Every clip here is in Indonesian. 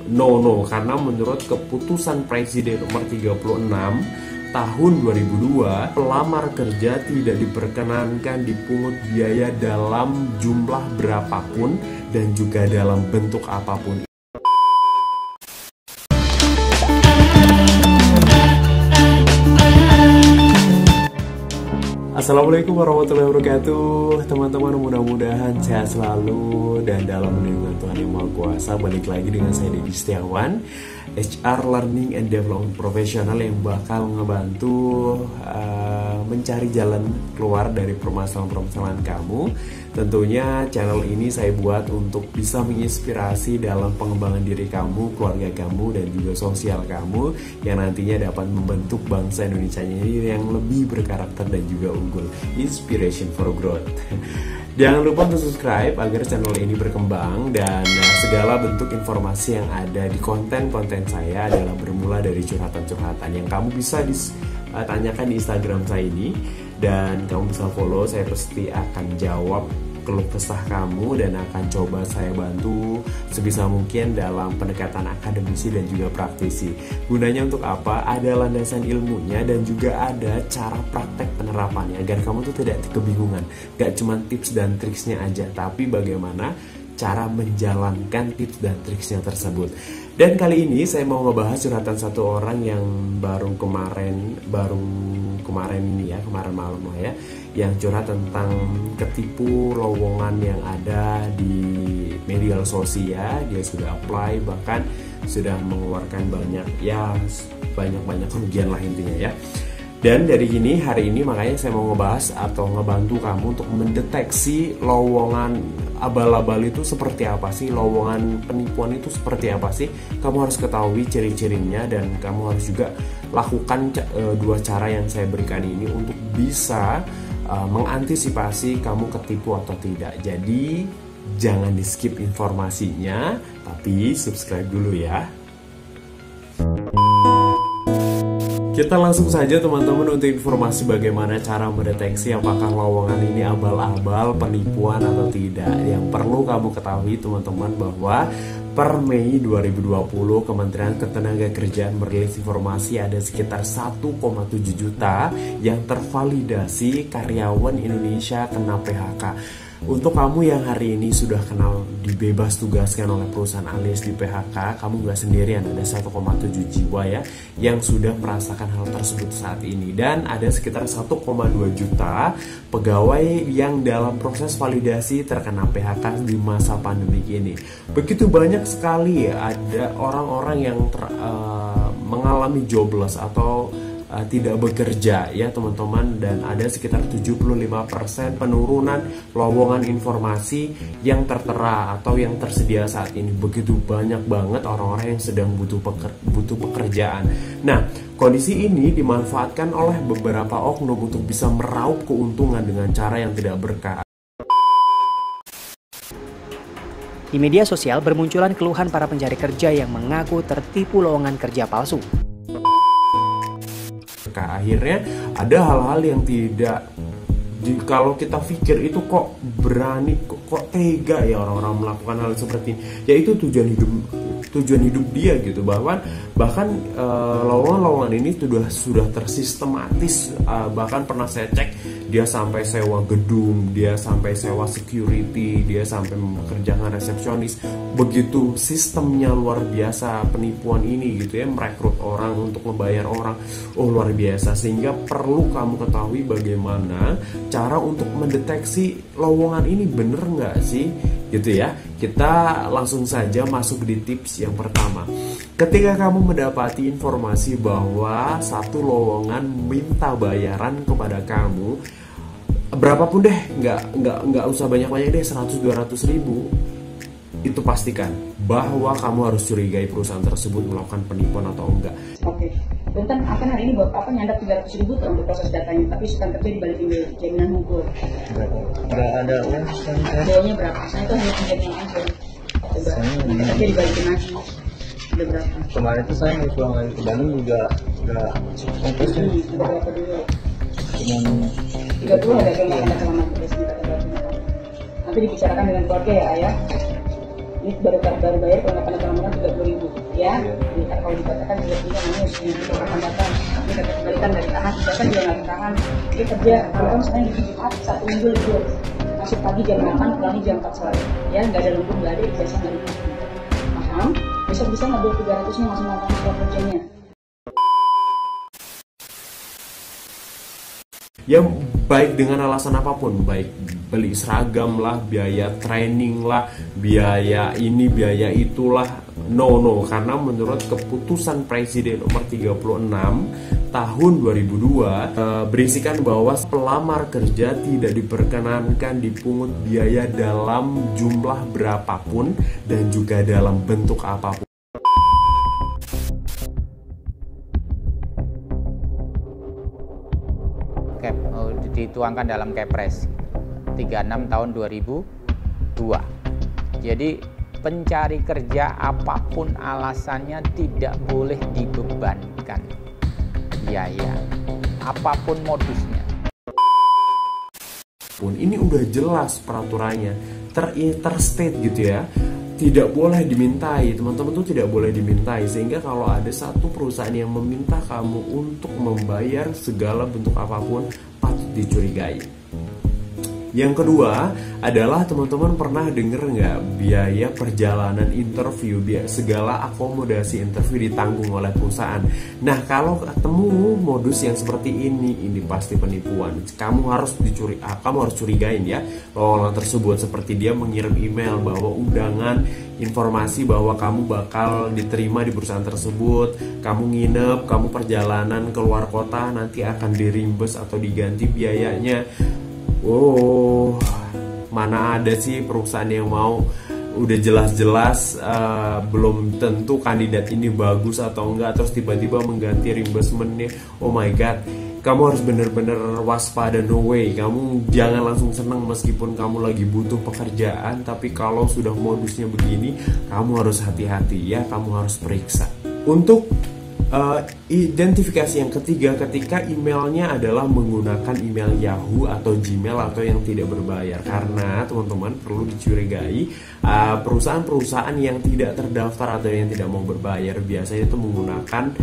no, karena menurut keputusan Presiden nomor 36 tahun 2002, pelamar kerja tidak diperkenankan dipungut biaya dalam jumlah berapapun dan juga dalam bentuk apapun. Assalamualaikum warahmatullahi wabarakatuh. Teman-teman, mudah-mudahan sehat selalu dan dalam lindungan Tuhan Yang Maha Kuasa. Balik lagi dengan saya Deddy Setiawan, HR Learning and Development Professional yang bakal ngebantu mencari jalan keluar dari permasalahan-permasalahan kamu. Tentunya channel ini saya buat untuk bisa menginspirasi dalam pengembangan diri kamu, keluarga kamu, dan juga sosial kamu yang nantinya dapat membentuk bangsa Indonesia ini yang lebih berkarakter dan juga unggul. Inspiration for growth. Jangan lupa untuk subscribe agar channel ini berkembang, dan segala bentuk informasi yang ada di konten-konten saya adalah bermula dari curhatan-curhatan yang kamu bisa tanyakan di Instagram saya ini, dan kamu bisa follow. Saya pasti akan jawab keluh kesah kamu dan akan coba saya bantu sebisa mungkin dalam pendekatan akademisi dan juga praktisi. Gunanya untuk apa? Ada landasan ilmunya dan juga ada cara praktek penerapannya agar kamu tuh tidak kebingungan. Gak cuma tips dan triksnya aja, tapi bagaimana cara menjalankan tips dan triksnya tersebut. Dan kali ini saya mau ngebahas curhatan satu orang yang baru kemarin malam lah ya, yang curhat tentang ketipu lowongan yang ada di media sosial. Dia sudah apply, bahkan sudah mengeluarkan banyak kerugian lah intinya ya. Dan dari hari ini makanya saya mau ngebahas atau ngebantu kamu untuk mendeteksi lowongan abal-abal itu seperti apa sih, lowongan penipuan itu seperti apa sih. Kamu harus ketahui ciri-cirinya dan kamu harus juga lakukan dua cara yang saya berikan ini untuk bisa mengantisipasi kamu ketipu atau tidak. Jadi jangan di skip informasinya, tapi subscribe dulu ya. Kita langsung saja teman-teman untuk informasi bagaimana cara mendeteksi apakah lowongan ini abal-abal, penipuan atau tidak. Yang perlu kamu ketahui teman-teman bahwa per Mei 2020 Kementerian Ketenagakerjaan merilis informasi ada sekitar 1,7 juta yang tervalidasi karyawan Indonesia kena PHK. Untuk kamu yang hari ini sudah kenal dibebas tugaskan oleh perusahaan alias di PHK, kamu nggak sendirian, ada 1,7 jiwa ya yang sudah merasakan hal tersebut saat ini. Dan ada sekitar 1,2 juta pegawai yang dalam proses validasi terkena PHK di masa pandemi ini. Begitu banyak sekali ya, ada orang-orang yang mengalami jobless atau tidak bekerja ya teman-teman, dan ada sekitar 75% penurunan lowongan informasi yang tertera atau yang tersedia saat ini. Begitu banyak banget orang-orang yang sedang butuh pekerjaan. Nah, kondisi ini dimanfaatkan oleh beberapa oknum untuk bisa meraup keuntungan dengan cara yang tidak berkah. Di media sosial bermunculan keluhan para pencari kerja yang mengaku tertipu lowongan kerja palsu. Akhirnya ada hal-hal yang tidak kalau kita pikir itu kok berani, kok tega ya orang-orang melakukan hal seperti ini. Yaitu tujuan hidup dia gitu. Bahkan lowongan ini sudah tersistematis. Bahkan pernah saya cek, dia sampai sewa gedung, dia sampai sewa security, dia sampai mengerjakan resepsionis. Begitu sistemnya luar biasa penipuan ini gitu ya, merekrut orang untuk membayar orang. Oh luar biasa, sehingga perlu kamu ketahui bagaimana cara untuk mendeteksi lowongan ini bener nggak sih gitu ya. Kita langsung saja masuk di tips yang pertama. Ketika kamu mendapati informasi bahwa satu lowongan minta bayaran kepada kamu, berapapun deh, nggak usah banyak-banyak deh, 100-200 ribu, itu pastikan bahwa kamu harus curigai perusahaan tersebut melakukan penipuan atau enggak. Oke, Bunten akan hari ini buat apa nyandap 300 ribu tuh untuk proses datanya, tapi suka kerja dibalikin di jaminan hukum. Nggak ada uang, biayanya berapa? Saya itu hanya pinjamnya aja. Coba kerja dibalikin lagi. Udah berapa? Kemarin itu saya mau pulang lagi ke Bandung juga nggak ongkosnya. Udah berapa dulu? Cuman 30 ada yang makan selama 3 kata nanti dibicarakan dengan keluarga ya ayah. Ini baru bayar kelengkapan barang 30.000 ya. Jadi kalau dikatakan juga punya namanya kita akan datang, ini kita kembalikan dari tahan, kita kan juga nggak ditahan. Dia kerja, kalau kan sekarang di Jumat 1 minggu libur, masuk pagi jam 8, pulangnya jam 4 sore. Ya, nggak ada lembur, nggak ada ijazah, nggak ada. Paham? Besok bisa ngambil 300-nya langsung nonton surat kerjanya. Ya baik dengan alasan apapun, baik beli seragam lah, biaya training lah, biaya ini, biaya itulah, no, karena menurut keputusan Presiden nomor 36 tahun 2002 berisikan bahwa pelamar kerja tidak diperkenankan dipungut biaya dalam jumlah berapapun dan juga dalam bentuk apapun. Dituangkan dalam Kepres 36 tahun 2002. Jadi pencari kerja apapun alasannya tidak boleh dibebankan biaya, apapun modusnya. Ini udah jelas peraturannya, terstate gitu ya. Tidak boleh dimintai, teman-teman tuh tidak boleh dimintai. Sehingga kalau ada satu perusahaan yang meminta kamu untuk membayar segala bentuk apapun, patut dicurigai. Yang kedua adalah teman-teman pernah denger nggak biaya perjalanan interview, segala akomodasi interview ditanggung oleh perusahaan. Nah kalau ketemu modus yang seperti ini pasti penipuan. Kamu harus curigain ya lowongan tersebut, seperti dia mengirim email bahwa undangan informasi bahwa kamu bakal diterima di perusahaan tersebut, kamu nginep, kamu perjalanan keluar kota nanti akan di-reimburse atau diganti biayanya. Oh, mana ada sih perusahaan yang mau, udah jelas-jelas belum tentu kandidat ini bagus atau enggak, terus tiba-tiba mengganti reimbursementnya. Oh my god, kamu harus bener-bener waspada, no way. Kamu jangan langsung seneng meskipun kamu lagi butuh pekerjaan, tapi kalau sudah modusnya begini, kamu harus hati-hati ya, kamu harus periksa. Untuk identifikasi yang ketiga, ketika emailnya adalah menggunakan email Yahoo atau Gmail atau yang tidak berbayar. Karena teman-teman perlu dicurigai perusahaan-perusahaan yang tidak terdaftar atau yang tidak mau berbayar biasanya itu menggunakan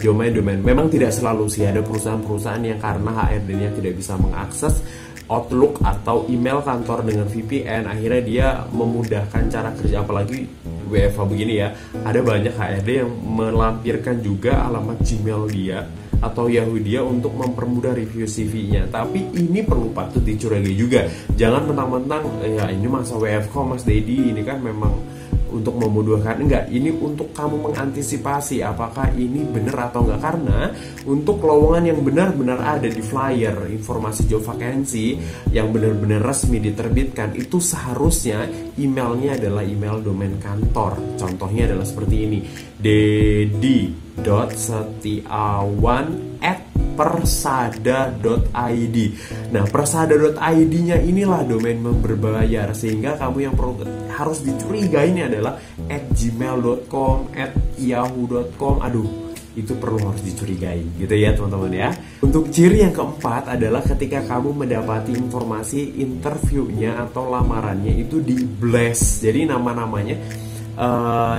domain. Memang tidak selalu sih, ada perusahaan-perusahaan yang karena HRD-nya tidak bisa mengakses Outlook atau email kantor dengan VPN, akhirnya dia memudahkan cara kerja, apalagi WFH begini ya. Ada banyak HRD yang melampirkan juga alamat Gmail dia atau Yahoo dia untuk mempermudah review CV-nya. Tapi ini perlu patut dicurigai juga. Jangan mentang-mentang ya ini masa WFH Mas Dedi, ini kan memang untuk memudahkan. Enggak, ini untuk kamu mengantisipasi apakah ini benar atau enggak. Karena untuk lowongan yang benar-benar ada di flyer informasi job vacancy yang benar-benar resmi diterbitkan, itu seharusnya emailnya adalah email domain kantor. Contohnya adalah seperti ini, dedi.setiawan@persada.id. Nah, persada.id-nya inilah domain berbayar, sehingga kamu yang harus dicurigai ini adalah @gmail.com, @yahoo.com. Aduh, itu perlu harus dicurigai gitu ya teman-teman ya. Untuk ciri yang keempat adalah ketika kamu mendapati informasi interviewnya atau lamarannya itu di blast. Jadi nama-namanya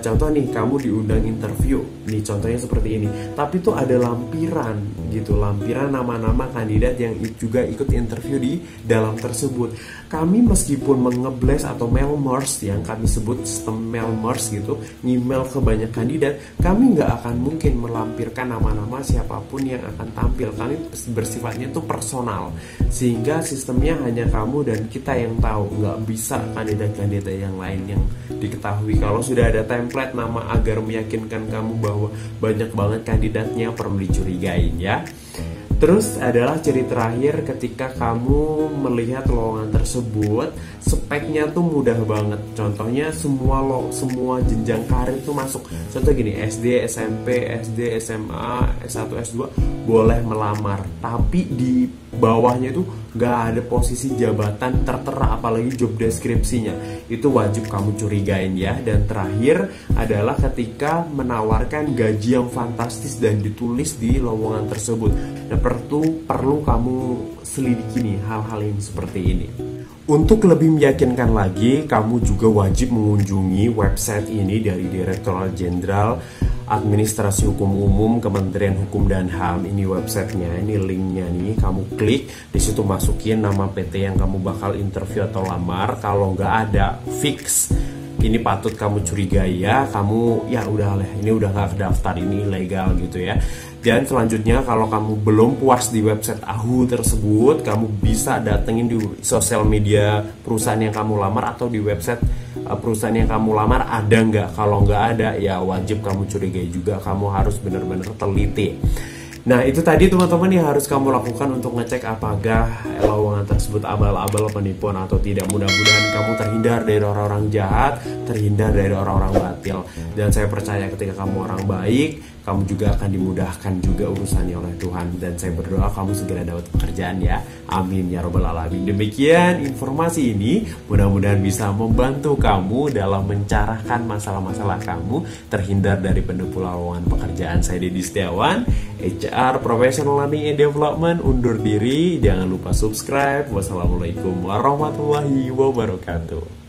contoh nih, kamu diundang interview nih, contohnya seperti ini, tapi tuh ada lampiran gitu, lampiran nama-nama kandidat yang juga ikut interview di dalam tersebut. Kami meskipun mengeblast atau mail merge, yang kami sebut sistem mail merge gitu, email ke banyak kandidat, kami nggak akan mungkin melampirkan nama-nama siapapun yang akan tampil. Kami bersifatnya tuh personal, sehingga sistemnya hanya kamu dan kita yang tahu, nggak bisa kandidat-kandidat yang lain yang diketahui. Kalau sudah ada template nama agar meyakinkan kamu bahwa banyak banget kandidatnya, perlu dicurigain ya. Terus adalah ciri terakhir, ketika kamu melihat lowongan tersebut, speknya tuh mudah banget. Contohnya semua jenjang karir tuh masuk. Contoh gini, SD, SMP, SD, SMA, S1, S2 boleh melamar, tapi di bawahnya itu gak ada posisi jabatan tertera, apalagi job deskripsinya. Itu wajib kamu curigain ya. Dan terakhir adalah ketika menawarkan gaji yang fantastis dan ditulis di lowongan tersebut. Nah, perlu kamu selidiki nih hal-hal yang seperti ini. Untuk lebih meyakinkan lagi, kamu juga wajib mengunjungi website ini dari Direktorat Jenderal Administrasi Hukum Umum Kementerian Hukum dan HAM. Ini websitenya, ini linknya nih. Kamu klik, di situ masukin nama PT yang kamu bakal interview atau lamar. Kalau nggak ada, fix. Ini patut kamu curigai ya, kamu ya udah lah, ini udah nggak kedaftar, ini ilegal gitu ya. Dan selanjutnya kalau kamu belum puas di website AHU tersebut, kamu bisa datengin di sosial media perusahaan yang kamu lamar atau di website perusahaan yang kamu lamar ada nggak. Kalau nggak ada ya wajib kamu curigai juga, kamu harus benar-benar teliti. Nah itu tadi teman-teman yang harus kamu lakukan untuk ngecek apakah lowongan tersebut abal-abal, penipuan atau tidak. Mudah-mudahan kamu terhindar dari orang-orang jahat, terhindar dari orang-orang batil. Dan saya percaya ketika kamu orang baik, kamu juga akan dimudahkan juga urusannya oleh Tuhan. Dan saya berdoa kamu segera dapat pekerjaan ya. Amin ya robbal alamin. Demikian informasi ini, mudah-mudahan bisa membantu kamu dalam mencarahkan masalah-masalah kamu, terhindar dari penipu lowongan pekerjaan. Saya Dedi Setiawan, HR Professional Learning and Development, undur diri. Jangan lupa subscribe. Wassalamualaikum warahmatullahi wabarakatuh.